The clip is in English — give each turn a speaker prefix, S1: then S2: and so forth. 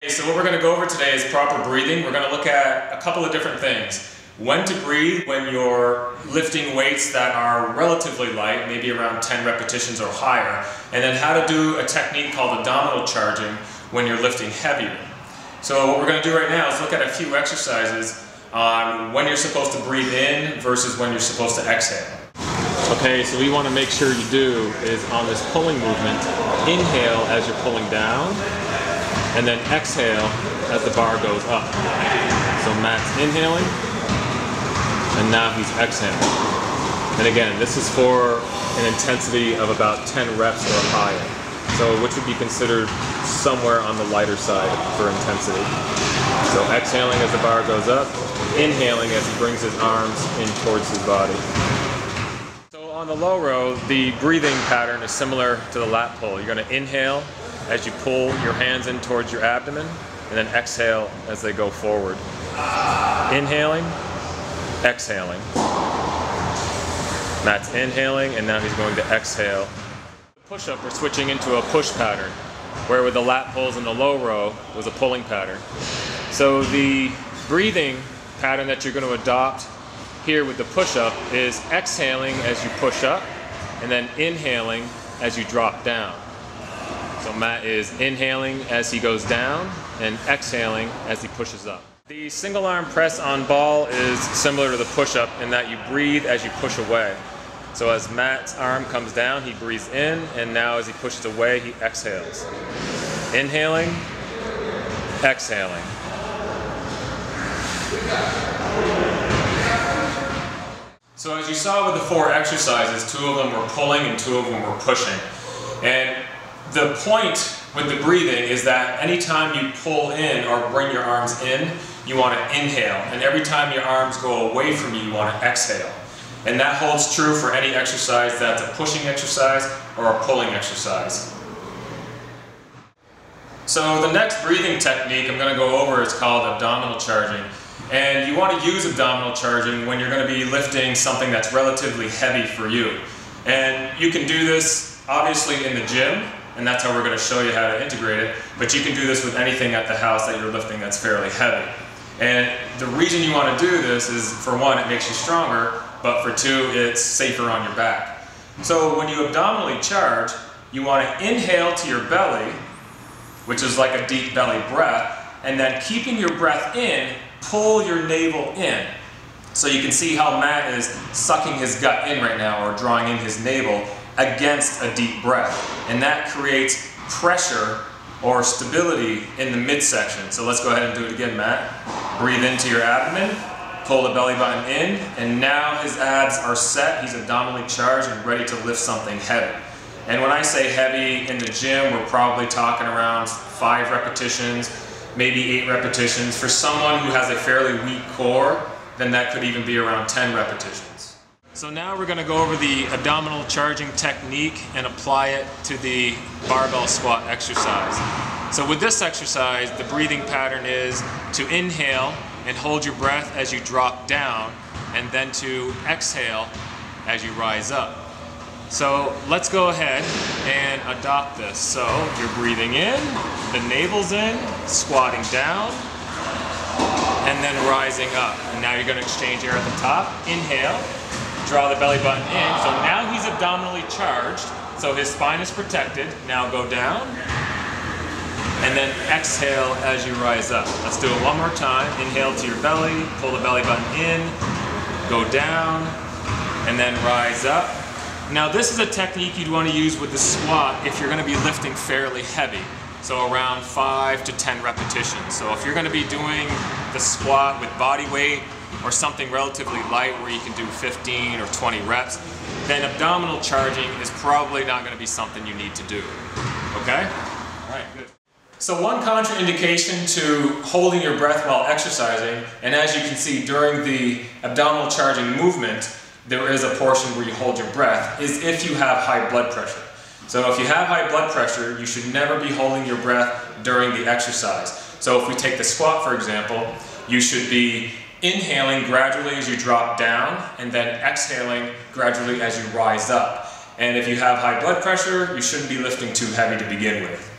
S1: So what we're going to go over today is proper breathing. We're going to look at a couple of different things. When to breathe when you're lifting weights that are relatively light, maybe around 10 repetitions or higher, and then how to do a technique called abdominal charging when you're lifting heavier. So what we're going to do right now is look at a few exercises on when you're supposed to breathe in versus when you're supposed to exhale. Okay, so what you want to make sure you do is on this pulling movement, inhale as you're pulling down, and then exhale as the bar goes up. So Matt's inhaling, and now he's exhaling. And again, this is for an intensity of about 10 reps or higher. So which would be considered somewhere on the lighter side for intensity. So exhaling as the bar goes up, inhaling as he brings his arms in towards his body. So on the low row, the breathing pattern is similar to the lat pull. You're going to inhale as you pull your hands in towards your abdomen, and then exhale as they go forward. Inhaling, exhaling. Matt's inhaling, and now he's going to exhale. Push-up, we're switching into a push pattern, where with the lat pulls in the low row was a pulling pattern. So the breathing pattern that you're going to adopt here with the push-up is exhaling as you push up, and then inhaling as you drop down. So Matt is inhaling as he goes down and exhaling as he pushes up. The single arm press on ball is similar to the push-up in that you breathe as you push away. So as Matt's arm comes down, he breathes in, and now as he pushes away, he exhales. Inhaling, exhaling. So as you saw with the 4 exercises, 2 of them were pulling and 2 of them were pushing. And the point with the breathing is that anytime you pull in or bring your arms in, you want to inhale. And every time your arms go away from you, you want to exhale. And that holds true for any exercise that's a pushing exercise or a pulling exercise. So the next breathing technique I'm going to go over is called abdominal charging. And you want to use abdominal charging when you're going to be lifting something that's relatively heavy for you. And you can do this obviously in the gym, and that's how we're going to show you how to integrate it, but you can do this with anything at the house that you're lifting that's fairly heavy. And the reason you want to do this is, for one, it makes you stronger, but for 2, it's safer on your back. So when you abdominally charge, you want to inhale to your belly, which is like a deep belly breath, and then keeping your breath in, pull your navel in. So you can see how Matt is sucking his gut in right now, or drawing in his navel against a deep breath. And that creates pressure or stability in the midsection. So let's go ahead and do it again, Matt. Breathe into your abdomen, pull the belly button in, and now his abs are set. He's abdominally charged and ready to lift something heavy. And when I say heavy in the gym, we're probably talking around 5 repetitions, maybe 8 repetitions. For someone who has a fairly weak core, then that could even be around 10 repetitions. So now we're going to go over the abdominal charging technique and apply it to the barbell squat exercise. So with this exercise, the breathing pattern is to inhale and hold your breath as you drop down, and then to exhale as you rise up. So let's go ahead and adopt this. So you're breathing in, the navel's in, squatting down, and then rising up. And now you're going to exchange air at the top. Inhale, draw the belly button in. So now he's abdominally charged, so his spine is protected. Now go down, and then exhale as you rise up. Let's do it one more time. Inhale to your belly, pull the belly button in, go down, and then rise up. Now this is a technique you'd want to use with the squat if you're going to be lifting fairly heavy. So around 5 to 10 repetitions. So if you're going to be doing the squat with body weight or something relatively light where you can do 15 or 20 reps, then abdominal charging is probably not going to be something you need to do. Okay? All right, good. So one contraindication to holding your breath while exercising, and as you can see during the abdominal charging movement, there is a portion where you hold your breath, is if you have high blood pressure. So if you have high blood pressure, you should never be holding your breath during the exercise. So if we take the squat, for example, you should be inhaling gradually as you drop down, and then exhaling gradually as you rise up. And if you have high blood pressure, you shouldn't be lifting too heavy to begin with.